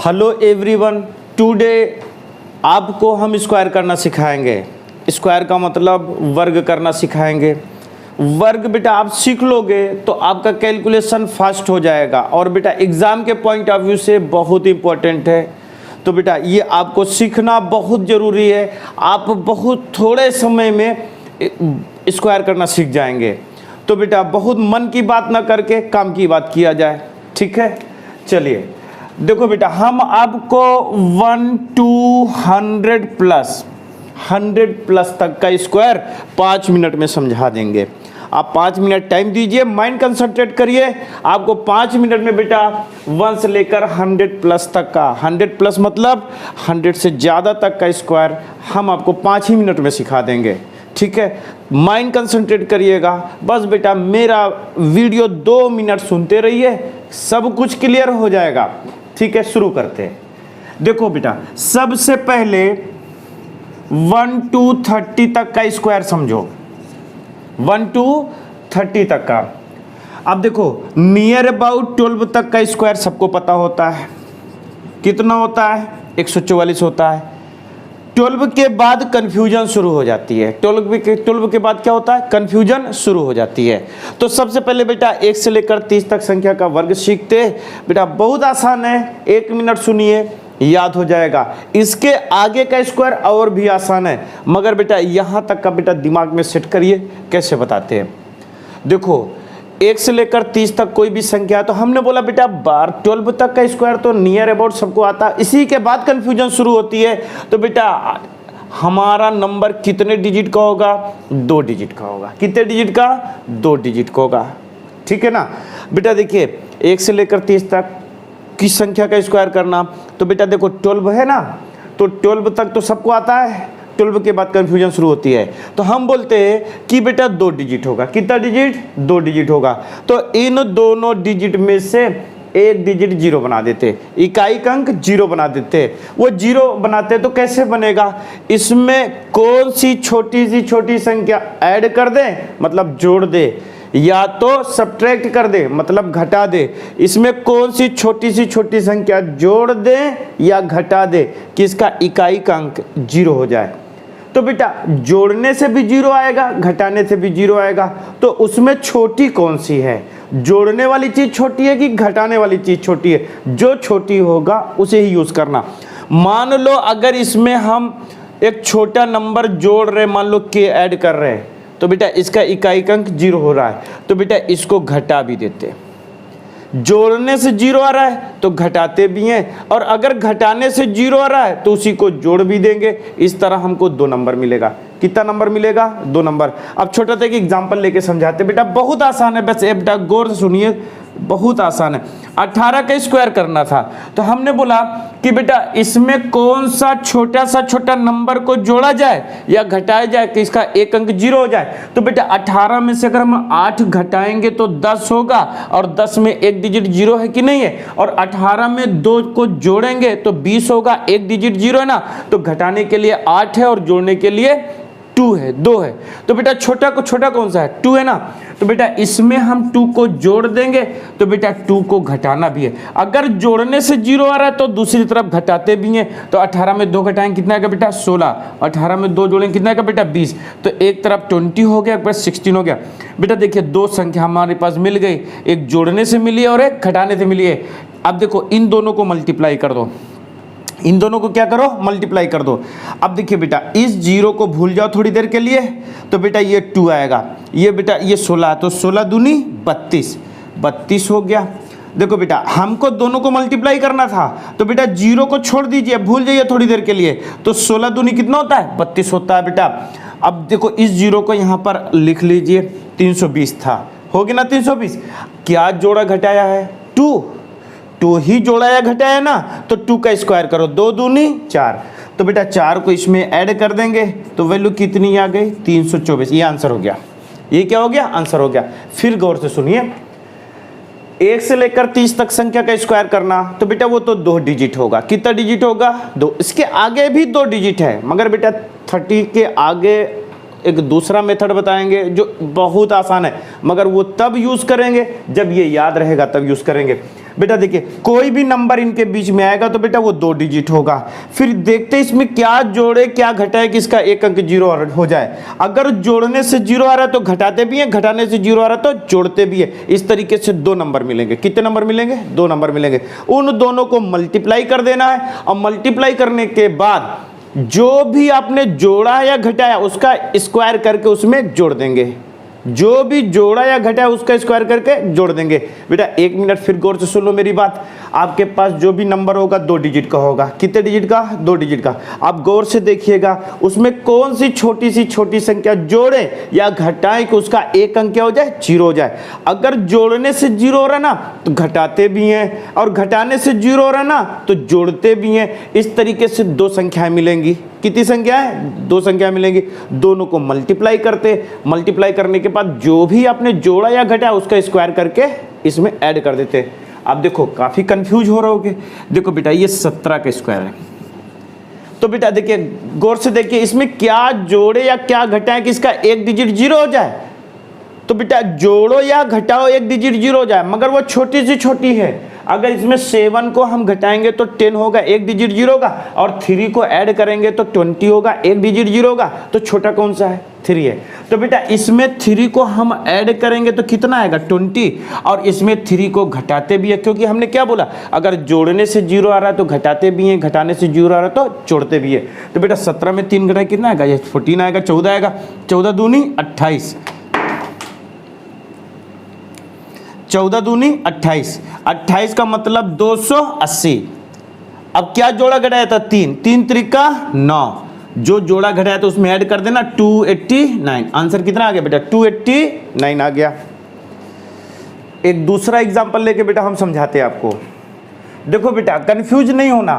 Hello everyone, today आपको हम square करना सिखाएंगे। स्क्वायर का मतलब वर्ग करना सिखाएंगे। वर्ग बेटा आप सीख लोगे तो आपका कैलकुलेशन फास्ट हो जाएगा और बेटा एग्ज़ाम के पॉइंट ऑफ व्यू से बहुत इंपॉर्टेंट है। तो बेटा ये आपको सीखना बहुत ज़रूरी है। आप बहुत थोड़े समय में स्क्वायर करना सीख जाएंगे। तो बेटा बहुत मन की बात ना करके काम की बात किया जाए, ठीक है। चलिए देखो बेटा, हम आपको 1 to 100 प्लस तक का स्क्वायर 5 मिनट में समझा देंगे। आप 5 मिनट टाइम दीजिए, माइंड कंसंट्रेट करिए। आपको 5 मिनट में बेटा 1 से लेकर 100 प्लस तक का, 100 प्लस मतलब 100 से ज़्यादा तक का स्क्वायर हम आपको 5 ही मिनट में सिखा देंगे, ठीक है। माइंड कंसंट्रेट करिएगा। बस बेटा मेरा वीडियो 2 मिनट सुनते रहिए, सब कुछ क्लियर हो जाएगा, ठीक है। शुरू करते हैं। देखो बेटा, सबसे पहले 1 to 30 तक का स्क्वायर समझो। 1 to 30 तक का। अब देखो नियर अबाउट 12 तक का स्क्वायर सबको पता होता है। कितना होता है? 144 होता है। 12 के बाद कंफ्यूजन शुरू हो जाती है। 12 के बाद क्या होता है? कंफ्यूजन शुरू हो जाती है। तो सबसे पहले बेटा 1 से लेकर 30 तक संख्या का वर्ग सीखते। बेटा बहुत आसान है, 1 मिनट सुनिए, याद हो जाएगा। इसके आगे का स्क्वायर और भी आसान है, मगर बेटा यहाँ तक का बेटा दिमाग में सेट करिए। कैसे बताते हैं? देखो 1 से लेकर 30 तक कोई भी संख्या है तो हमने बोला बेटा 12 तक का स्क्वायर तो नियर अबाउट सबको आता है। इसी के बाद कंफ्यूजन शुरू होती है। तो बेटा हमारा नंबर कितने डिजिट का होगा? 2 डिजिट का होगा। कितने डिजिट का? 2 डिजिट का होगा, ठीक है ना। बेटा देखिए 1 से लेकर 30 तक की संख्या का स्क्वायर करना, तो बेटा देखो 12 है ना, तो 12 तक तो सबको आता है। 12 के बाद कंफ्यूजन शुरू होती है, तो हम बोलते हैं कि बेटा 2 डिजिट होगा। कितना डिजिट? 2 डिजिट होगा। तो इन दोनों डिजिट में से एक डिजिट 0 बना देते, इकाई का अंक 0 बना देते। वो 0 बनाते तो कैसे बनेगा? इसमें कौन सी छोटी संख्या ऐड कर दें, मतलब जोड़ दे, या तो सब्ट्रैक्ट कर दे, मतलब घटा दे। इसमें कौन सी छोटी संख्या जोड़ दे या घटा दे कि इसका इकाई का अंक 0 हो जाए। तो बेटा जोड़ने से भी 0 आएगा, घटाने से भी 0 आएगा। तो उसमें छोटी कौन सी है? जोड़ने वाली चीज छोटी है कि घटाने वाली चीज छोटी है? जो छोटी होगा उसे ही यूज करना। मान लो अगर इसमें हम एक छोटा नंबर जोड़ रहे, मान लो k ऐड कर रहे हैं, तो बेटा इसका इकाई का अंक 0 हो रहा है, तो बेटा इसको घटा भी देते। जोड़ने से 0 आ रहा है तो घटाते भी हैं, और अगर घटाने से 0 आ रहा है तो उसी को जोड़ भी देंगे। इस तरह हमको 2 नंबर मिलेगा। कितना नंबर मिलेगा? 2 नंबर। अब छोटा सा एक एग्जांपल लेके समझाते। बेटा बहुत आसान है, बस बेटा गौर से सुनिए, बहुत आसान है। 18 का स्क्वायर करना था, तो हमने बोला कि बेटा इसमें कौन सा छोटा नंबर को जोड़ा जाए या घटाया जाए कि इसका एक अंक 0 हो जाए। तो बेटा 18 में से अगर हम 8 घटाएंगे तो 10 होगा, और 10 में एक डिजिट 0 है कि नहीं है, और 18 में 2 को जोड़ेंगे तो 20 होगा, एक डिजिट 0 है ना। तो घटाने के लिए 8 है और जोड़ने के लिए 2 है। तो बेटा छोटा कौन सा है? 2 है ना। तो बेटा इसमें हम 2 को जोड़ देंगे, तो बेटा 2 को घटाना भी है। अगर जोड़ने से 0 आ रहा है तो दूसरी तरफ घटाते भी हैं। तो 18 में 2 घटाएंगे कितना का बेटा? 16। 18 में 2 जोड़ेंगे कितना का बेटा? 20। तो एक तरफ 20 हो गया, एक तरफ 16 हो गया। बेटा देखिए 2 संख्या हमारे पास मिल गई, एक जोड़ने से मिली है और एक घटाने से मिली है। अब देखो इन दोनों को मल्टीप्लाई कर दो, इन दोनों को क्या करो? मल्टीप्लाई कर दो। अब देखिए बेटा इस 0 को भूल जाओ थोड़ी देर के लिए, तो बेटा ये 2 आएगा। ये बेटा ये 16, तो 16 दूनी 32 हो गया। देखो बेटा हमको दोनों को मल्टीप्लाई करना था, तो बेटा 0 को छोड़ दीजिए, भूल जाइए थोड़ी देर के लिए। तो 16 दूनी कितना होता है? 32 होता है बेटा। अब देखो इस 0 को यहाँ पर लिख लीजिए, 320 था, हो गया ना 320। क्या जोड़ा घटाया है? 2 ही जोड़ा या घटाया ना, तो 2 का स्क्वायर करो, 2 दूनी 4। तो बेटा 4 को इसमें ऐड कर देंगे तो वैल्यू कितनी आ गई? 324। ये आंसर हो गया। ये क्या हो गया? आंसर हो गया। फिर गौर से सुनिए, 1 से लेकर 30 तक संख्या का स्क्वायर करना, तो बेटा वो तो 2 डिजिट होगा। कितना डिजिट होगा? 2। इसके आगे भी 2 डिजिट है, मगर बेटा 30 के आगे एक दूसरा मेथड बताएंगे जो बहुत आसान है, मगर वो तब यूज करेंगे जब ये याद रहेगा, तब यूज करेंगे। बेटा देखिए कोई भी नंबर इनके बीच में आएगा तो बेटा वो 2 डिजिट होगा। फिर देखते हैं इसमें क्या जोड़े क्या घटाए कि इसका एक अंक 0 हो जाए। अगर जोड़ने से 0 आ रहा है तो घटाते भी हैं, घटाने से 0 आ रहा है तो जोड़ते भी है। इस तरीके से 2 नंबर मिलेंगे। कितने नंबर मिलेंगे? 2 नंबर मिलेंगे। उन दोनों को मल्टीप्लाई कर देना है और मल्टीप्लाई करने के बाद जो भी आपने जोड़ा या घटाया उसका स्क्वायर करके उसमें जोड़ देंगे। जो भी जोड़ा या घटाया उसका स्क्वायर करके जोड़ देंगे। बेटा 1 मिनट फिर गौर से सुन लो मेरी बात। आपके पास जो भी नंबर होगा 2 डिजिट का होगा। कितने डिजिट का? 2 डिजिट का। आप गौर से देखिएगा उसमें कौन सी छोटी संख्या जोड़े या घटाएं कि उसका एक अंक क्या हो जाए? 0 हो जाए। अगर जोड़ने से 0 हो रहा ना तो घटाते भी हैं और घटाने से 0 हो रहा ना तो जोड़ते भी हैं। इस तरीके से 2 संख्याएं मिलेंगी। कितनी संख्या है? 2 संख्या मिलेंगी। दोनों को मल्टीप्लाई करते, मल्टीप्लाई करने के बाद जो भी आपने जोड़ा या घटाया उसका स्क्वायर करके इसमें ऐड कर देते। अब देखो काफी कंफ्यूज हो रहे होगे। देखो बेटा ये 17 का स्क्वायर है। तो बेटा देखिए गौर से देखिए इसमें क्या जोड़े या क्या घटाएं कि इसका एक डिजिट 0 हो जाए। तो बेटा जोड़ो या घटाओ एक डिजिट 0 हो जाए, मगर वो छोटी सी छोटी है। अगर इसमें 7 को हम घटाएंगे तो 10 होगा, एक डिजिट 0 होगा, और 3 को ऐड करेंगे तो 20 होगा, एक डिजिट 0 होगा। तो छोटा कौन सा है? 3 है। तो बेटा इसमें 3 को हम ऐड करेंगे तो कितना आएगा? 20। और इसमें 3 को घटाते भी है, क्योंकि हमने क्या बोला अगर जोड़ने से 0 आ रहा है तो घटाते भी हैं, घटाने से 0 आ रहा है तो जोड़ते भी है। तो बेटा 17 में 3 घटाए कितना आएगा? ये 14 आएगा, 14 आएगा। 14 दूनी 28, 14 दूनी 28, 28 का मतलब 280। अब क्या जोड़ा घटाया था? 3, 3 त्रिका 9। जो जोड़ा घटाया तो उसमें ऐड कर देना 289। आंसर कितना आ गया बेटा? 289 आ गया। एक दूसरा एग्जांपल लेके बेटा हम समझाते हैं आपको। देखो बेटा कंफ्यूज नहीं होना,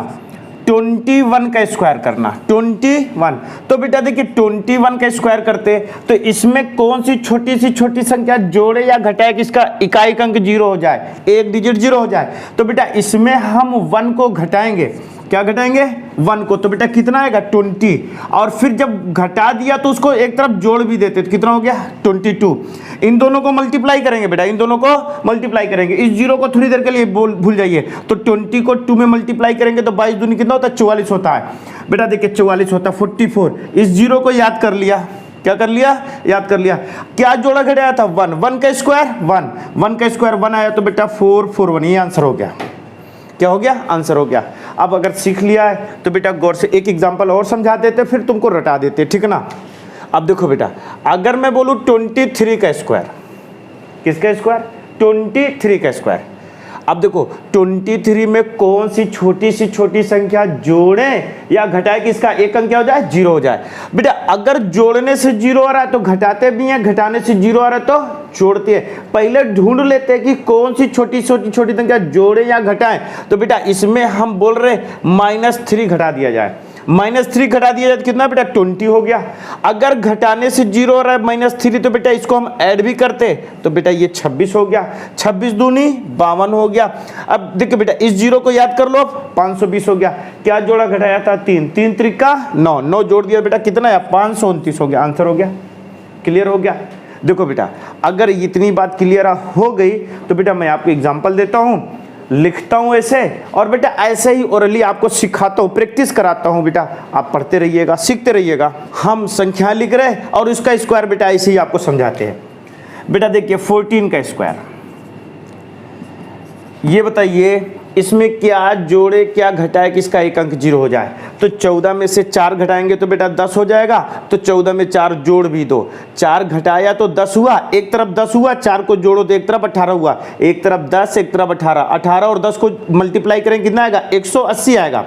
21 का स्क्वायर करना। 21। तो बेटा देखिए 21 का स्क्वायर करते तो इसमें कौन सी छोटी संख्या जोड़े या घटाए कि इसका इकाई अंक 0 हो जाए, एक डिजिट 0 हो जाए। तो बेटा इसमें हम 1 को घटाएंगे। क्या घटाएंगे? 1 को। तो बेटा कितना आएगा? 20। और फिर जब घटा दिया तो उसको एक तरफ जोड़ भी देते तो कितना हो गया? 22। इन दोनों को मल्टीप्लाई करेंगे बेटा, इन दोनों को मल्टीप्लाई करेंगे। इस 0 को थोड़ी देर के लिए भूल जाइए। तो 20 को 2 में मल्टीप्लाई करेंगे तो 22 दूनी कितना होता है? 44 होता है। बेटा देखिए 44 होता है 44। इस 0 को याद कर लिया। क्या कर लिया? याद कर लिया। क्या जोड़ा घटाया था? 1। 1 का स्क्वायर 1, 1 का स्क्वायर 1 आया तो बेटा 4 4 1। ये आंसर हो गया। क्या हो गया? आंसर हो गया। अब अगर सीख लिया है तो बेटा गौर से एक एग्जांपल और समझा देते, फिर तुमको रटा देते, ठीक है ना। अब देखो बेटा अगर मैं बोलूं 23 का स्क्वायर, किसका स्क्वायर? 23 का स्क्वायर। अब देखो 23 में कौन सी छोटी संख्या जोड़े या घटाए कि इसका एक अंक क्या हो जाए? 0 हो जाए। बेटा अगर जोड़ने से 0 आ रहा है तो घटाते भी हैं, घटाने से 0 आ रहा है तो जोड़ते हैं। पहले ढूंढ लेते हैं कि कौन सी छोटी संख्या जोड़े या घटाएं। तो बेटा इसमें हम बोल रहे -3 घटा दिया जाए। -3 घटा दिया जाए तो कितना बेटा? 20 हो गया। अगर घटाने से 0 हो रहा है -3 तो बेटा इसको हम ऐड भी करते तो बेटा ये 26 हो गया। 26 दूनी 52 हो गया। अब देखिए बेटा इस 0 को याद कर लो, 520 हो गया। क्या जोड़ा घटाया था? 3, 3 त्रिका 9, 9 जोड़ दिया बेटा कितना है? 529 हो गया। आंसर हो गया। क्लियर हो गया। देखो बेटा अगर इतनी बात क्लियर हो गई तो बेटा मैं आपको एग्जाम्पल देता हूं, लिखता हूं ऐसे, और बेटा ऐसे ही ओरली आपको सिखाता हूं, प्रैक्टिस कराता हूं। बेटा आप पढ़ते रहिएगा, सीखते रहिएगा। हम संख्या लिख रहे हैं और उसका स्क्वायर बेटा ऐसे ही आपको समझाते हैं। बेटा देखिए 14 का स्क्वायर, ये बताइए इसमें क्या जोड़े क्या घटाए कि इसका एक अंक 0 हो जाए। तो 14 में से 4 घटाएंगे तो बेटा 10 हो जाएगा। तो 14 में 4 जोड़ भी दो। 4 घटाया तो 10 हुआ, एक तरफ 10 हुआ, 4 को जोड़ो तो एक तरफ 18 हुआ। एक तरफ 10 एक तरफ 18, 18 और 10 को मल्टीप्लाई करेंगे कितना आएगा? 180 आएगा।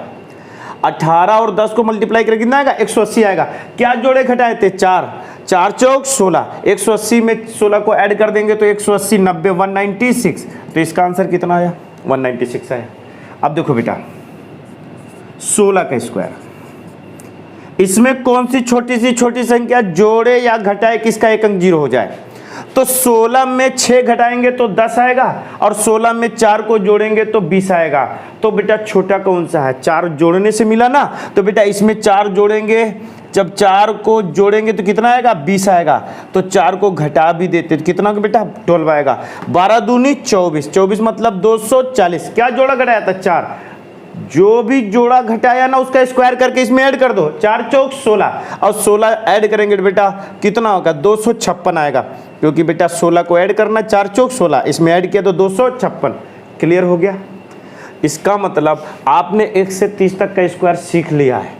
18 और 10 को मल्टीप्लाई करेंगे कितना आएगा? 180 आएगा। क्या जोड़े घटाए थे? 4, 4 चौक 16। 180 में 16 को ऐड कर देंगे तो 180 90 196। तो इसका आंसर कितना आया? 196 है। अब देखो बेटा 16 का स्क्वायर, इसमें कौन सी छोटी संख्या जोड़े या घटाए किसका एक अंक 0 हो जाए। तो 16 में 6 घटाएंगे तो 10 आएगा और 16 में 4 को जोड़ेंगे तो 20 आएगा। तो बेटा छोटा कौन सा है? 4 जोड़ने से मिला ना, तो बेटा इसमें 4 जोड़ेंगे, जब 4 को जोड़ेंगे तो कितना आएगा? 20 आएगा। तो 4 को घटा भी देते तो कितना का बेटा? 12 आएगा। 12 दूनी 24, 24 मतलब 240। क्या जोड़ा घटाया था? 4। जो भी जोड़ा घटाया ना उसका स्क्वायर करके इसमें ऐड कर दो। 4 चौक 16 और 16 ऐड करेंगे तो बेटा कितना होगा? 256 आएगा, क्योंकि बेटा 16 को ऐड करना, 4 चौक 16, इसमें ऐड किया तो 256। क्लियर हो गया? इसका मतलब आपने 1 से 30 तक का स्क्वायर सीख लिया है।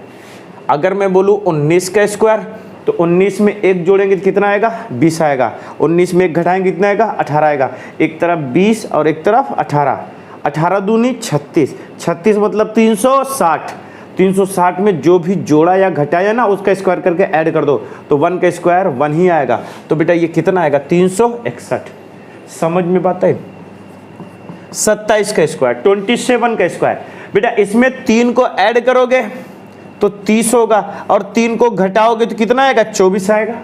अगर मैं बोलूँ 19 का स्क्वायर, तो 19 में 1 जोड़ेंगे तो कितना आएगा? 20 आएगा। 19 में 1 घटाएंगे कितना आएगा? 18 आएगा। एक तरफ 20 और एक तरफ 18। 18 दूनी 36, 36 मतलब 360। 360 में जो भी जोड़ा या घटाया ना उसका स्क्वायर करके ऐड कर दो तो 1 का स्क्वायर 1 ही आएगा। तो बेटा ये कितना आएगा? 361। समझ में बात है? 27 का स्क्वायर, 27 का स्क्वायर। बेटा इसमें 3 को ऐड करोगे तो 30 होगा और 3 को घटाओगे तो कितना आएगा? 24 आएगा।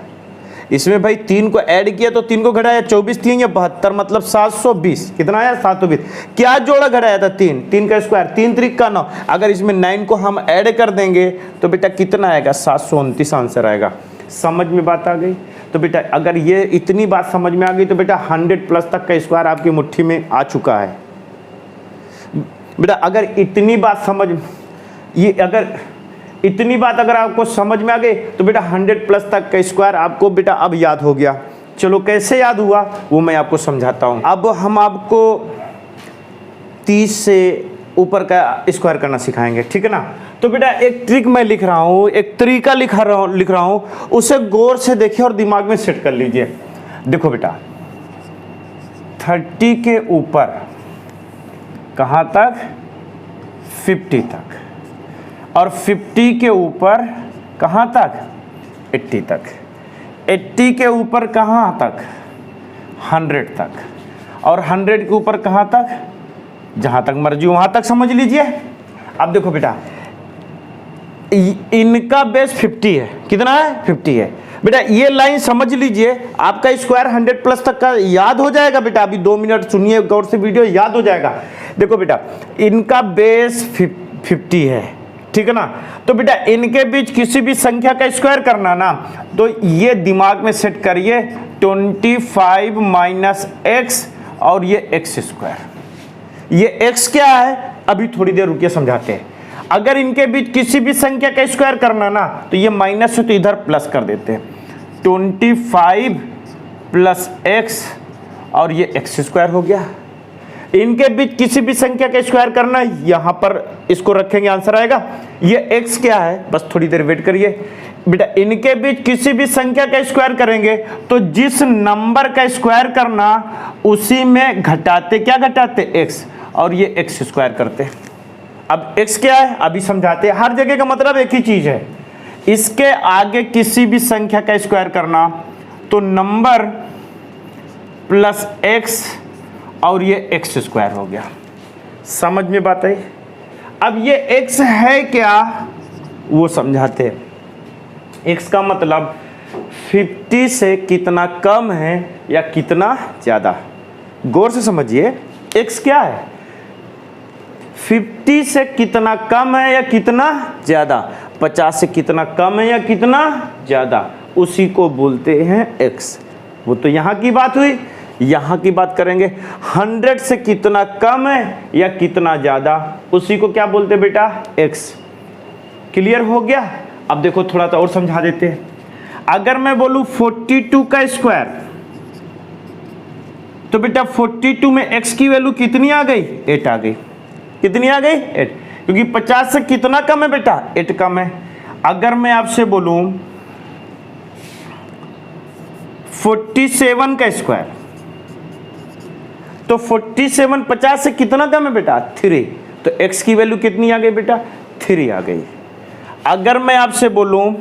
इसमें भाई 3 को ऐड किया तो 3 को घटाया, 24 3 या 72 मतलब 720। कितना आया? 720। क्या जोड़ा घटाया था? 3। 3 का स्क्वायर 3 त्रिक का 9। अगर इसमें 9 को हम ऐड कर देंगे तो बेटा कितना आएगा? 729 आंसर आएगा। समझ में बात आ गई? तो बेटा अगर ये इतनी बात समझ में आ गई तो बेटा 100 प्लस तक का स्क्वायर आपकी मुट्ठी में आ चुका है। बेटा अगर इतनी बात अगर आपको समझ में आ गई तो बेटा 100 प्लस तक का स्क्वायर आपको बेटा अब याद हो गया। चलो कैसे याद हुआ वो मैं आपको समझाता हूँ। अब हम आपको 30 से ऊपर का स्क्वायर करना सिखाएंगे, ठीक है ना? तो बेटा एक ट्रिक मैं लिख रहा हूँ, एक तरीका लिख रहा हूँ, उसे गौर से देखिए और दिमाग में सेट कर लीजिए। देखो बेटा 30 के ऊपर कहाँ तक? 50 तक, और 50 के ऊपर कहाँ तक? 80 तक। 80 के ऊपर कहाँ तक? 100 तक। और 100 के ऊपर कहाँ तक? जहाँ तक मर्जी वहाँ तक समझ लीजिए। अब देखो बेटा इनका बेस 50 है। कितना है? 50 है। बेटा ये लाइन समझ लीजिए, आपका स्क्वायर 100 प्लस तक का याद हो जाएगा। बेटा अभी 2 मिनट सुनिए गौर से, वीडियो याद हो जाएगा। देखो बेटा इनका बेस 50 है, ठीक है ना? तो बेटा इनके बीच किसी भी संख्या का स्क्वायर करना ना, तो ये दिमाग में सेट करिए 25 माइनस एक्स और ये एक्स स्क्वायर। ये एक्स क्या है अभी थोड़ी देर रुकिए समझाते हैं। अगर इनके बीच किसी भी संख्या का स्क्वायर करना ना तो ये माइनस है तो इधर प्लस कर देते हैं। 25 प्लस एक्स और ये एक्स स्क्वायर हो गया। इनके बीच किसी भी संख्या का स्क्वायर करना, यहां पर इसको रखेंगे आंसर आएगा। ये x क्या है? बस थोड़ी देर वेट करिए बेटा। इनके बीच किसी भी संख्या का स्क्वायर करेंगे तो जिस नंबर का स्क्वायर करना उसी में घटाते, क्या घटाते? x, और ये x स्क्वायर करते। अब x क्या है अभी समझाते हैं। हर जगह का मतलब एक ही चीज है। इसके आगे किसी भी संख्या का स्क्वायर करना तो नंबर प्लस x और ये एक्स स्क्वायर हो गया। समझ में बात आई? अब ये x है क्या वो समझाते हैं। x का मतलब 50 से कितना कम है या कितना ज्यादा। गौर से समझिए x क्या है? 50 से कितना कम है या कितना ज्यादा। 50 से कितना कम है या कितना ज्यादा, उसी को बोलते हैं x। वो तो यहां की बात हुई, यहां की बात करेंगे 100 से कितना कम है या कितना ज्यादा, उसी को क्या बोलते हैं बेटा? x। क्लियर हो गया? अब देखो थोड़ा सा और समझा देते हैं। अगर मैं बोलूं 42 का स्क्वायर तो बेटा 42 में x की वैल्यू कितनी आ गई? 8 आ गई। कितनी आ गई? 8, क्योंकि 50 से कितना कम है बेटा? 8 कम है। अगर मैं आपसे बोलूं 47 का स्क्वायर तो 47 50 से कितना कम है बेटा? 3, तो x की वैल्यू कितनी आ गई बेटा? 3 आ गई। अगर मैं आपसे बोलूं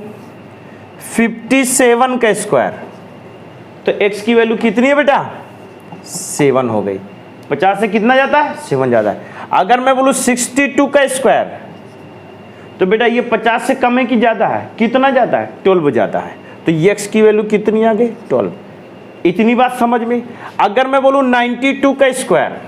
57 का स्क्वायर तो x की वैल्यू कितनी है बेटा? 7 हो गई। 50 से कितना जाता है? 7 जाता है। अगर मैं बोलूं 62 का स्क्वायर तो बेटा ये 50 से कम है कि ज्यादा है? कितना जाता है? 12 जाता है। तो ये x की वैल्यू कितनी आ गई? 12। इतनी बात समझ में। अगर मैं बोलूँ 92 का स्क्वायर,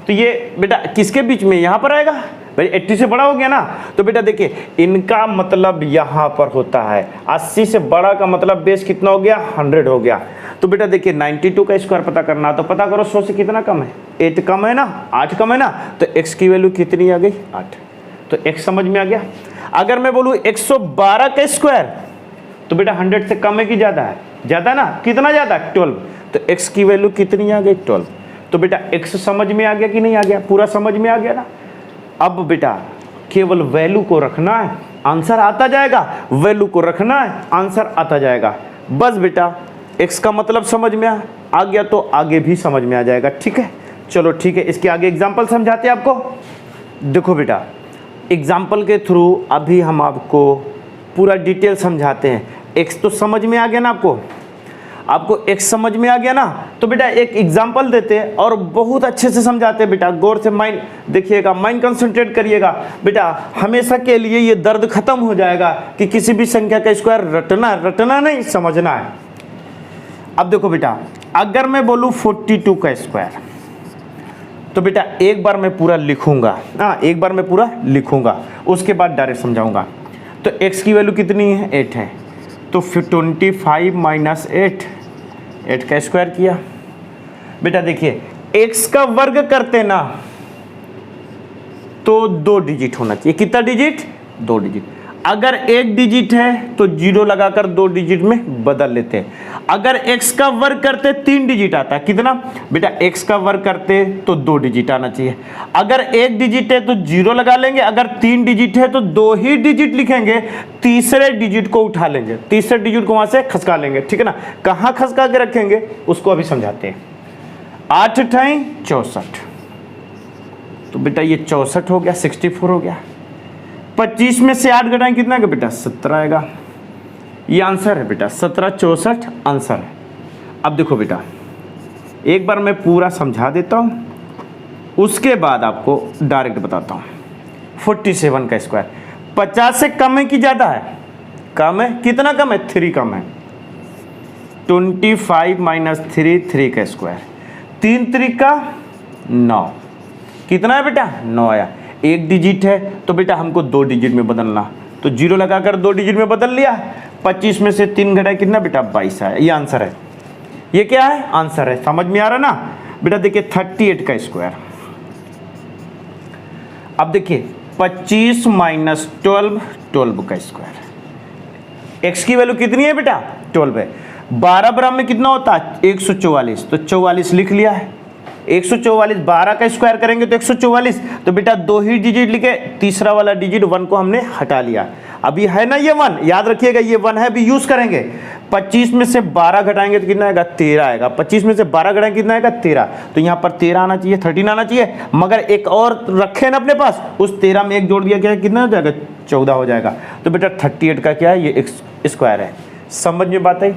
तो ये बेटा किसके बीच में, यहाँ पर आएगा भाई, 80 से बड़ा हो गया ना। तो बेटा देखिए इनका मतलब यहाँ पर होता है, 80 से बड़ा का मतलब बेस कितना हो गया, 100 हो गया। तो बेटा देखिए 92 का स्क्वायर पता करना, तो पता करो 100 से कितना कम है, 8 कम है ना, 8 कम है ना, तो x की वैल्यू कितनी आ गई, 8। तो x समझ में आ गया। अगर मैं बोलूँ 112 का स्क्वायर, तो बेटा 100 से कम है कि ज़्यादा है, ज़्यादा ना, कितना ज़्यादा, 12। तो x की वैल्यू कितनी आ गई, 12। तो बेटा x समझ में आ गया कि नहीं आ गया, पूरा समझ में आ गया ना। अब बेटा केवल वैल्यू को रखना है, आंसर आता जाएगा, वैल्यू को रखना है, आंसर आता जाएगा। बस बेटा x का मतलब समझ में आ गया तो आगे भी समझ में आ जाएगा, ठीक है। चलो ठीक है, इसके आगे एग्जाम्पल समझाते हैं आपको। देखो बेटा एग्जाम्पल के थ्रू अभी हम आपको पूरा डिटेल समझाते हैं। x तो समझ में आ गया ना आपको x समझ में आ गया ना। तो बेटा एक एग्जाम्पल देते हैं और बहुत अच्छे से समझाते हैं बेटा, गौर से माइंड देखिएगा, माइंड कंसंट्रेट करिएगा बेटा, हमेशा के लिए ये दर्द खत्म हो जाएगा कि किसी भी संख्या का स्क्वायर रटना नहीं, समझना है। अब देखो बेटा अगर मैं बोलूँ 42 का स्क्वायर, तो बेटा एक बार मैं पूरा लिखूंगा, एक बार मैं पूरा लिखूंगा, उसके बाद डायरेक्ट समझाऊंगा। तो x की वैल्यू कितनी है, 8 है, तो फिर 25 माइनस 8 का स्क्वायर किया। बेटा देखिए x का वर्ग करते ना तो 2 डिजिट होना चाहिए, कितना डिजिट, 2 डिजिट। अगर 1 डिजिट है तो 0 लगाकर 2 डिजिट में बदल लेते हैं। अगर x का वर्ग करते 3 डिजिट आता है, कितना बेटा, x का वर्ग करते तो 2 डिजिट आना चाहिए। अगर 1 डिजिट है तो 0 लगा लेंगे, अगर 3 डिजिट है तो 2 ही डिजिट लिखेंगे, तीसरे डिजिट को उठा लेंगे, तीसरे डिजिट को वहां से खसका लेंगे, ठीक है ना। कहां खसका के रखेंगे उसको अभी समझाते हैं। 8 × 64, तो बेटा ये 64 हो गया, 64 हो गया। 25 में से 8 घटाएं कितना है बेटा, 17 आएगा। ये आंसर है बेटा, 17 64 आंसर है। अब देखो बेटा एक बार मैं पूरा समझा देता हूं, उसके बाद आपको डायरेक्ट बताता हूं। 47 का स्क्वायर 50 से कम है कि ज्यादा है, कम है, कितना कम है, 3 कम है। 25 माइनस 3 का स्क्वायर, 3 3 का 9, कितना है बेटा, 9 आया। 1 डिजिट है तो बेटा हमको 2 डिजिट में बदलना, तो 0 लगाकर 2 डिजिट में बदल लिया। 25 में से 3 घटाए कितना बेटा, 22 आया। ये आंसर है, ये क्या है, आंसर है। समझ में आ रहा ना बेटा। देखिए 38 का स्क्वायर, अब देखिए 25 माइनस 12 का स्क्वायर। x की वैल्यू कितनी है बेटा, 12 है। 12 बराबर में कितना होता है, 144, तो 44 लिख लिया है। 144, 12 का स्क्वायर करेंगे तो 144, तो बेटा 2 ही डिजिट लिखे, तीसरा वाला डिजिट 1 को हमने हटा लिया। अभी है ना ये 1, याद रखिएगा ये 1 है, अभी यूज करेंगे। 25 में से 12 घटाएंगे तो कितना आएगा, 13 आएगा। 25 में से 12 घटाएंगे कितना आएगा, 13। तो यहाँ पर 13 आना चाहिए, 13 आना चाहिए, मगर एक और रखे ना अपने पास, उस 13 में एक जोड़ दिया, क्या कितना हो जाएगा, 14 हो जाएगा। तो बेटा 38 का क्या है, ये स्क्वायर है। समझ में बात है,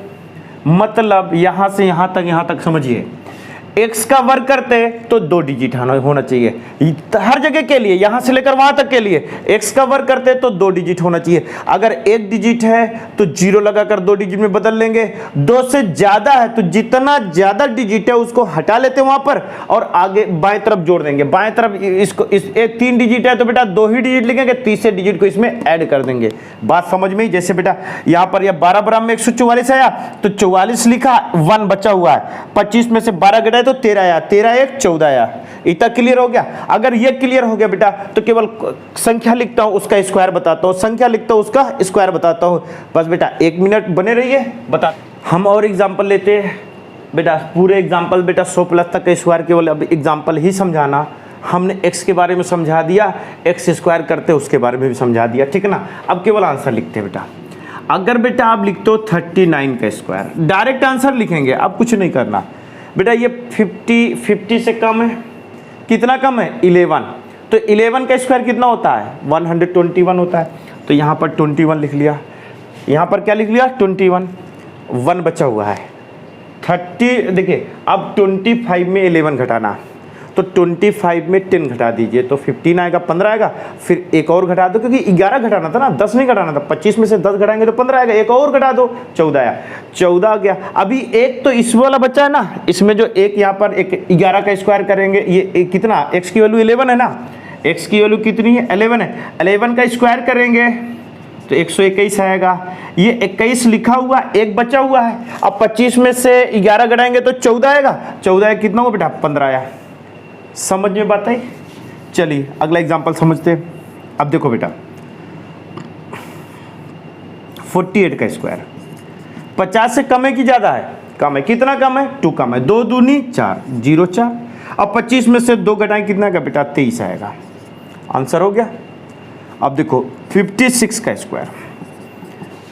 मतलब यहाँ से यहाँ तक समझिए। x का वर्ग करते तो 2 डिजिट होना चाहिए हर जगह के लिए, यहां से लेकर वहां तक के लिए। x का वर्ग करते तो 2 डिजिट होना चाहिए। अगर 1 डिजिट है तो 0 लगाकर 2 डिजिट में बदल लेंगे। 2 से ज्यादा है तो जितना ज्यादा डिजिट है उसको हटा लेते वहां पर और आगे बाएं तरफ जोड़ देंगे। बाएं तरफ इसको 3 डिजिट है तो बेटा 2 ही डिजिट लिखेंगे, तीसरे डिजिट को इसमें ऐड कर देंगे। बात समझ में ही। जैसे बेटा यहां पर यह 12 बराबर में 144 आया तो 44 लिखा, 1 बचा हुआ है। 25 में से 12 घटाए तो 13 आया, 13 1 14 आया। इतना क्लियर हो गया। अगर ये क्लियर हो गया बेटा तो केवल संख्या लिखता हूं, उसका स्क्वायर बताता हूं, संख्या लिखता हूं, उसका स्क्वायर बताता हूं। बस बेटा 1 मिनट बने रहिए, बता। हम और एग्जांपल लेते हैं बेटा, पूरे एग्जांपल बेटा 100 प्लस तक का स्क्वायर केवल अब एग्जांपल ही समझाना। हमने x के बारे में समझा दिया, x स्क्वायर करते उसके बारे में भी समझा दिया, ठीक है ना। अब केवल आंसर लिखते हैं बेटा। अगर बेटा आप लिखते हो 39 का स्क्वायर, डायरेक्ट आंसर लिखेंगे, अब कुछ नहीं करना बेटा। ये 50 से कम है, कितना कम है, 11। तो 11 का स्क्वायर कितना होता है, 121 होता है। तो यहाँ पर 21 लिख लिया, यहाँ पर क्या लिख लिया, 21। 1 बचा हुआ है 30। देखिए अब 25 में 11 घटाना तो 25 में 10 घटा दीजिए तो 15 आएगा, 15 आएगा। फिर एक और घटा दो, क्योंकि 11 घटाना था ना, 10 नहीं घटाना था। 25 में से 10 घटाएंगे तो 15 आएगा, एक और घटा दो, 14 आया, 14 गया। अभी एक तो इस वाला बचा है ना, इसमें जो एक यहाँ पर एक 11 का स्क्वायर करेंगे, ये कितना, x की वैल्यू 11 है ना, x की वैल्यू कितनी है, 11 है, 11 का स्क्वायर करेंगे तो 121 आएगा। ये 21 लिखा हुआ, एक बचा हुआ है। अब 25 में से 11 घटाएंगे तो 14 आएगा, 14 कितना हो बेटा, 15 आया। समझ में बात आई? चलिए अगला एग्जांपल समझते हैं। अब देखो बेटा 48 का स्क्वायर 50 से कम है कि ज्यादा है, कम है। कितना कम है, 2 कम है, 2 दूनी 4, 0 4। अब 25 में से 2 घटाएं कितना का बेटा, 23 आएगा। आंसर हो गया। अब देखो 56 का स्क्वायर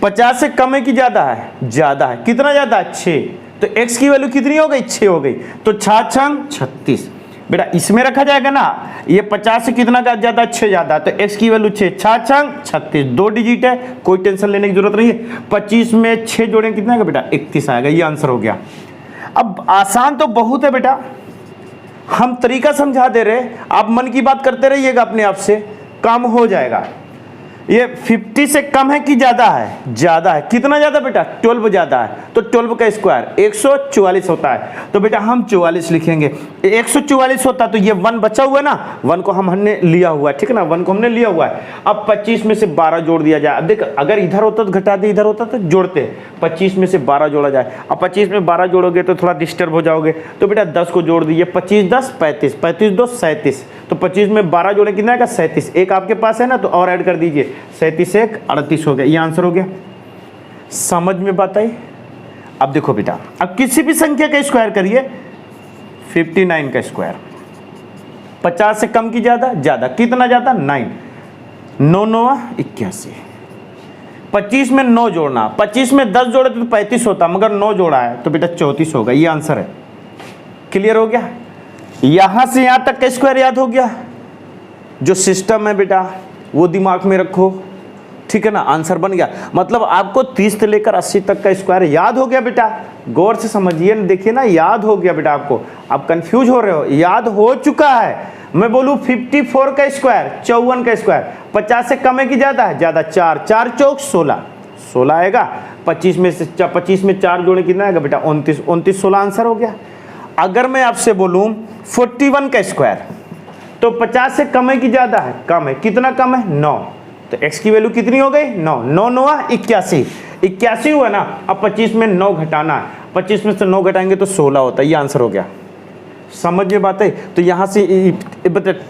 50 से कम है कि ज्यादा है, ज्यादा है। कितना ज्यादा है, 6। तो x की वैल्यू कितनी हो गई, 6 हो गई। तो 6 छंग 36 बेटा, इसमें रखा जाएगा ना। ये 50 से कितना का ज्यादा, 6 ज्यादा, तो x की वैल्यू 6, 6 छंग 36, 2 डिजिट है, कोई टेंशन लेने की जरूरत नहीं है। 25 में 6 जोड़ें कितना आएगा बेटा, 31 आएगा। ये आंसर हो गया। अब आसान तो बहुत है बेटा, हम तरीका समझा दे रहे, आप मन की बात करते रहिएगा, अपने आप से काम हो जाएगा। ये 50 से कम है कि ज्यादा है, ज्यादा है। कितना ज्यादा बेटा, 12 ज्यादा है। तो 12 का स्क्वायर 144 होता है। तो बेटा हम 44 लिखेंगे। 144 होता तो ये 1 बचा हुआ है ना, 1 को हमने लिया हुआ है, ठीक है ना, 1 को हमने लिया हुआ है। अब 25 में से 12 जोड़ दिया जाए। अब देख, अगर इधर होता तो घटाते, इधर होता तो जोड़ते। 25 में से 12 जोड़ा जाए। अब 25 में 12 जोड़ोगे तो थोड़ा डिस्टर्ब हो जाओगे, तो बेटा 10 को जोड़ दीजिए। 25 10 35, 35 2 37। तो 25 में 12 जोड़े कितना आएगा, 37। एक आपके पास है ना, तो और ऐड कर दीजिए, 37 1 38 हो गया। ये आंसर हो गया। समझ में बात आई? अब देखो बेटा, अब किसी भी संख्या का स्क्वायर करिए। 59 का स्क्वायर 50 से कम की ज्यादा, ज्यादा। कितना ज्यादा, 9, 9 9 81। 25 में 9 जोड़ना, 25 में 10 जोड़े तो 35 होता, मगर 9 जोड़ा है तो बेटा 34 होगा। ये आंसर है। क्लियर हो गया? यहां से यहां तक का स्क्वायर याद हो गया। जो सिस्टम है बेटा वो दिमाग में रखो, ठीक है ना। आंसर बन गया। मतलब आपको 30 से लेकर 80 तक का स्क्वायर याद हो गया बेटा। गौर से समझिए, देखिए ना, याद हो गया बेटा आपको। आप कंफ्यूज हो रहे हो, याद हो चुका है। मैं बोलूं 54 का स्क्वायर 54 का स्क्वायर 50 से कम है कि ज्यादा है, ज्यादा। 4 4 चौक 16, 16 आएगा। 25 में से 25 में 4 जोड़े कितना आएगा बेटा, 29, 29 16 आंसर हो गया। अगर मैं आपसे बोलूं 41 का स्क्वायर तो 50 से कम है कि ज्यादा है, कम है। कितना कम है, 9। तो x की वैल्यू कितनी हो गई, 9, 9 9 81, 81 हुआ ना। अब 25 में 9 घटाना है, 25 में से 9 घटाएंगे तो 16 होता है। ये आंसर हो गया। समझ में बात है? तो यहाँ से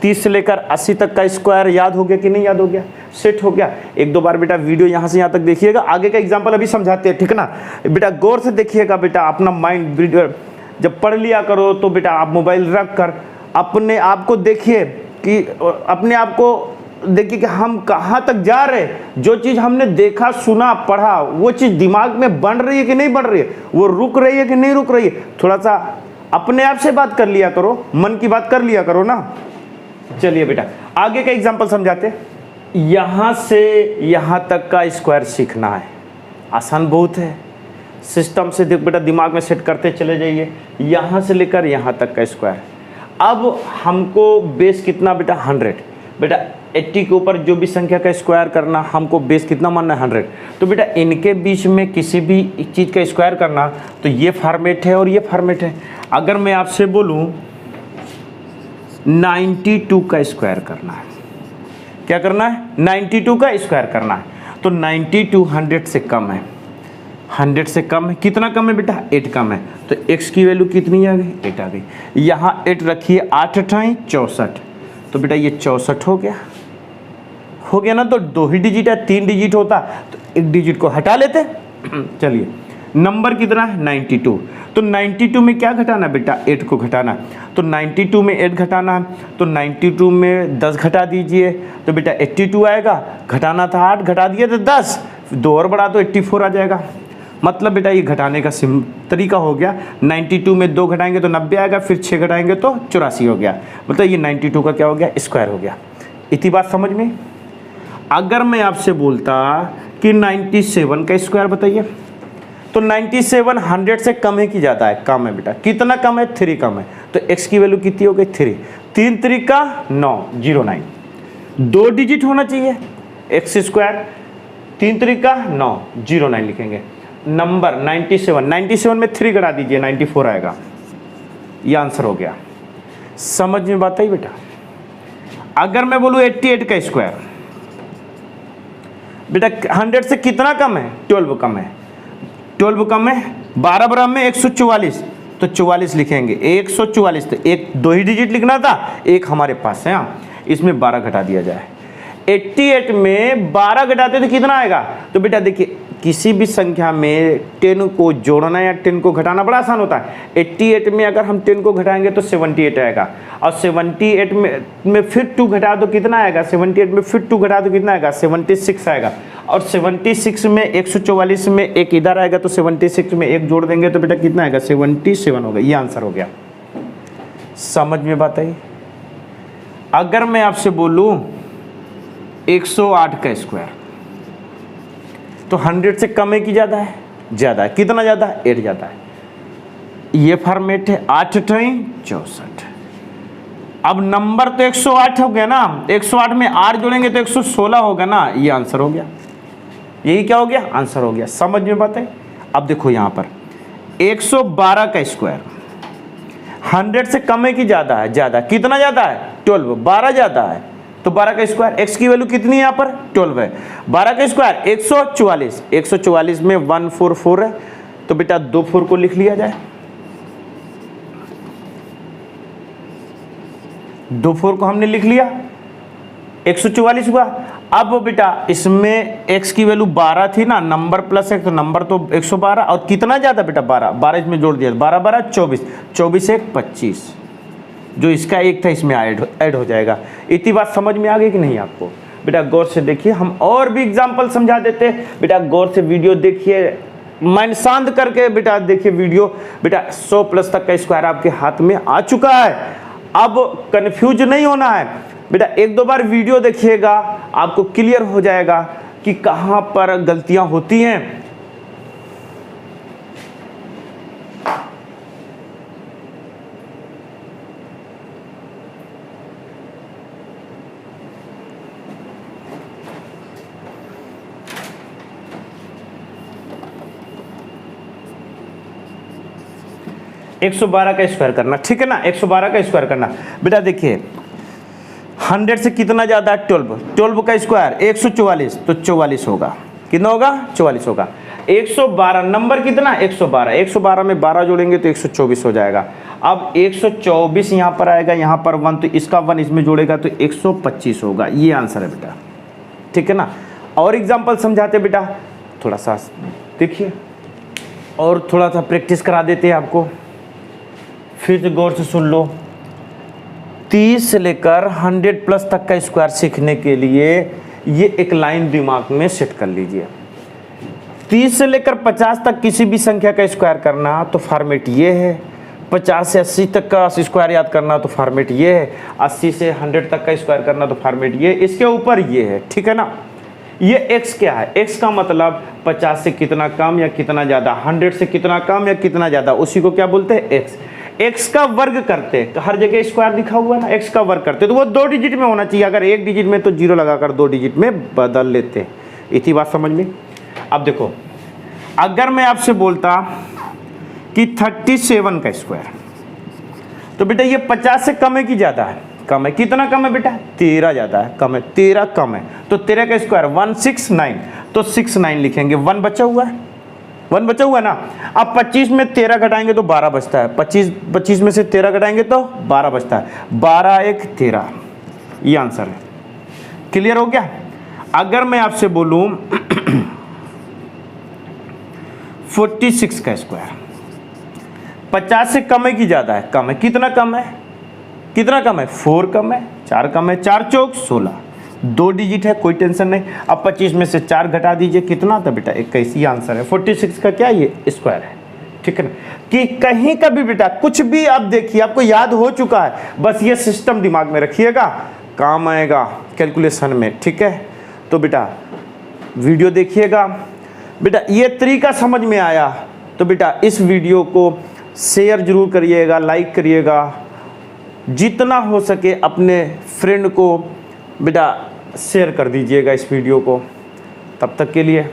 30 से लेकर 80 तक का स्क्वायर याद हो गया कि नहीं याद हो गया, सेट हो गया। एक दो बार बेटा वीडियो यहाँ से यहाँ तक देखिएगा, आगे का एग्जाम्पल अभी समझाते हैं, ठीक है ना। बेटा गौर से देखिएगा बेटा, अपना माइंड जब पढ़ लिया करो तो बेटा आप मोबाइल रख कर अपने आप को देखिए, कि अपने आप को देखिए कि हम कहाँ तक जा रहे हैं। जो चीज़ हमने देखा सुना पढ़ा वो चीज़ दिमाग में बन रही है कि नहीं बन रही है, वो रुक रही है कि नहीं रुक रही है। थोड़ा सा अपने आप से बात कर लिया करो, मन की बात कर लिया करो ना। चलिए बेटा आगे का एग्जाम्पल समझाते। यहाँ से यहाँ तक का स्क्वायर सीखना है, आसान बहुत है। सिस्टम से बेटा दिमाग में सेट करते चले जाइए। यहाँ से लेकर यहाँ तक का स्क्वायर। अब हमको बेस कितना बेटा, 100। बेटा 80 के ऊपर जो भी संख्या का स्क्वायर करना, हमको बेस कितना मानना है, 100। तो बेटा इनके बीच में किसी भी चीज़ का स्क्वायर करना, तो ये फॉर्मेट है और ये फॉर्मेट है। अगर मैं आपसे बोलूँ 92 का स्क्वायर करना है, क्या करना है, 92 का स्क्वायर करना है, तो 92 100 से कम है, 100 से कम है। कितना कम है बेटा, 8 कम है। तो x की वैल्यू कितनी आ गई, 8 आ गई। यहाँ 8 रखिए, 8 8 64, तो बेटा ये 64 हो गया ना। तो 2 ही डिजिट है, 3 डिजिट होता तो 1 डिजिट को हटा लेते। चलिए नंबर कितना है, 92। तो 92 में क्या घटाना है बेटा, 8 को घटाना है। तो 92 में 8 घटाना है, तो 92 में 10 घटा दीजिए, तो बेटा 82 आएगा। घटाना था 8, घटा दिए तो 10, 2 और बढ़ा तो 84 आ जाएगा। मतलब बेटा ये घटाने का तरीका हो गया। 92 में 2 घटाएंगे तो 90 आएगा, फिर 6 घटाएंगे तो 84 हो गया। मतलब ये 92 का क्या हो गया, स्क्वायर हो गया। इतनी बात समझ में। अगर मैं आपसे बोलता कि 97 का स्क्वायर बताइए, तो 97 100 से कम है कि ज़्यादा है, कम है बेटा। कितना कम है, 3 कम है। तो x की वैल्यू कितनी हो गई 3, 3 3 9 09, 2 डिजिट होना चाहिए x स्क्वायर, 3 3 9 09 लिखेंगे। नंबर 97 में 3 घटा दीजिए 94 आएगा, ये आंसर हो गया। समझ में बात आई बेटा? अगर मैं बोलूं 88 का स्क्वायर, बेटा 100 से कितना कम है? 12 कम है, 12 कम है, 12 बराबर में 144, तो 44 लिखेंगे 144, तो एक 2 ही डिजिट लिखना था, एक हमारे पास है, इसमें 12 घटा दिया जाए। 88 में 12 घटाते तो कितना आएगा? तो बेटा देखिए किसी भी संख्या में 10 को जोड़ना या 10 को घटाना बड़ा आसान होता है। 88 में अगर हम 10 को घटाएंगे तो 78 आएगा, और 78 में फिर 2 घटा दो कितना आएगा? 78 में फिर 2 घटा दो कितना आएगा? 76 आएगा, और 76 में 144 में एक इधर आएगा, तो 76 में एक जोड़ देंगे तो बेटा कितना आएगा? 77 होगा, ये आंसर हो गया। समझ में बात आई? अगर मैं आपसे बोलूं 108 का स्क्वायर, तो 100 से कम है कि ज़्यादा है? ज़्यादा है। कितना ज़्यादा है? 8 ज़्यादा है। ये फॉर्मेट है 8 टाइम 64। अब नंबर तो 108 हो गया ना, 108 में 8 जोड़ेंगे तो 116 होगा ना, ये आंसर हो गया। यही क्या हो गया? आंसर हो गया। समझ में बात है? अब देखो यहाँ पर 112 का स्क्वायर 100 से कम है कि ज़्यादा है? ज़्यादा। कितना ज़्यादा है? 12, 12 ज़्यादा है, तो 12 का स्क्वायर, x की वैल्यू कितनी है यहाँ पर? 12 है। 12 का स्क्वायर 144, 144 में 144 है, तो बेटा 2 4 को लिख लिया जाए, 2 4 को हमने लिख लिया, 144 हुआ। अब बेटा इसमें x की वैल्यू 12 थी ना, नंबर प्लस 1 तो नंबर तो 112, और कितना ज़्यादा बेटा? 12, 12 इसमें जोड़ दिया, 12 12 24, 24 1 25, जो इसका एक था इसमें ऐड हो जाएगा। इतनी बात समझ में आ गई कि नहीं आपको? बेटा गौर से देखिए, हम और भी एग्जाम्पल समझा देते। बेटा गौर से वीडियो देखिए, माइंड शांत करके बेटा देखिए वीडियो। बेटा 100 प्लस तक का स्क्वायर आपके हाथ में आ चुका है, अब कंफ्यूज नहीं होना है। बेटा 1-2 बार वीडियो देखिएगा, आपको क्लियर हो जाएगा कि कहाँ पर गलतियाँ होती हैं। एक 112 का स्क्वायर करना, ठीक है ना? 112 का स्क्वायर करना। बेटा देखिए 100 से कितना ज़्यादा है? 12, 12 का स्क्वायर 144, तो 44 होगा। कितना होगा? 44 होगा। 112 नंबर कितना? 112, 112 में 12 जोड़ेंगे तो 124 हो जाएगा। अब 124 यहाँ पर आएगा, यहाँ पर 1, तो इसका 1 इसमें जोड़ेगा तो 125 होगा। ये आंसर है बेटा, ठीक है ना? और एग्जाम्पल समझाते बेटा, थोड़ा सा देखिए और थोड़ा सा प्रैक्टिस करा देते हैं आपको, फिर से गौर से सुन लो। 30 से लेकर 100 प्लस तक का स्क्वायर सीखने के लिए ये एक लाइन दिमाग में सेट कर लीजिए। 30 से लेकर 50 तक किसी भी संख्या का स्क्वायर करना तो फॉर्मेट ये है। 50 से 80 तक का स्क्वायर याद करना तो फॉर्मेट ये है। 80 से 100 तक का स्क्वायर करना तो फॉर्मेट ये, इसके ऊपर ये है, ठीक है ना? ये x क्या है? x का मतलब 50 से कितना कम या कितना ज़्यादा, 100 से कितना कम या कितना ज़्यादा, उसी को क्या बोलते हैं? x। x का वर्ग करते, तो हर जगह स्क्वायर लिखा हुआ है ना, x का वर्ग करते तो वो 2 डिजिट में होना चाहिए। अगर 1 डिजिट में तो 0 लगाकर 2 डिजिट में बदल लेते हैं। इतनी बात समझ में? अब देखो, अगर मैं आपसे बोलता कि 37 का स्क्वायर, तो बेटा ये 50 से कम है कि ज़्यादा है? कम है। कितना कम है बेटा? 13 ज़्यादा है, कम है, 13 कम है। तो 13 का स्क्वायर 169, तो 69 लिखेंगे। 1 बचा हुआ है, 1 बचा हुआ है ना। अब 25 में 13 घटाएंगे तो 12 बचता है। 25 में से 13 घटाएंगे तो 12 बचता है। 12 1 13, ये आंसर है। क्लियर हो गया? अगर मैं आपसे बोलूं 46 का स्क्वायर, 50 से कम है कि ज़्यादा है? कम है। कितना कम है? कितना कम है? 4 कम है, 4 कम है। 4 चौक 16, 2 डिजिट है, कोई टेंशन नहीं। अब 25 में से 4 घटा दीजिए, कितना था बेटा? 21, ही आंसर है। 46 का क्या ये स्क्वायर है, ठीक है ना? कि कहीं का भी बेटा कुछ भी आप देखिए, आपको याद हो चुका है, बस ये सिस्टम दिमाग में रखिएगा, काम आएगा कैलकुलेशन में, ठीक है? तो बेटा वीडियो देखिएगा। बेटा ये तरीका समझ में आया तो बेटा इस वीडियो को शेयर ज़रूर करिएगा, लाइक करिएगा, जितना हो सके अपने फ्रेंड को बेटा शेयर कर दीजिएगा इस वीडियो को। तब तक के लिए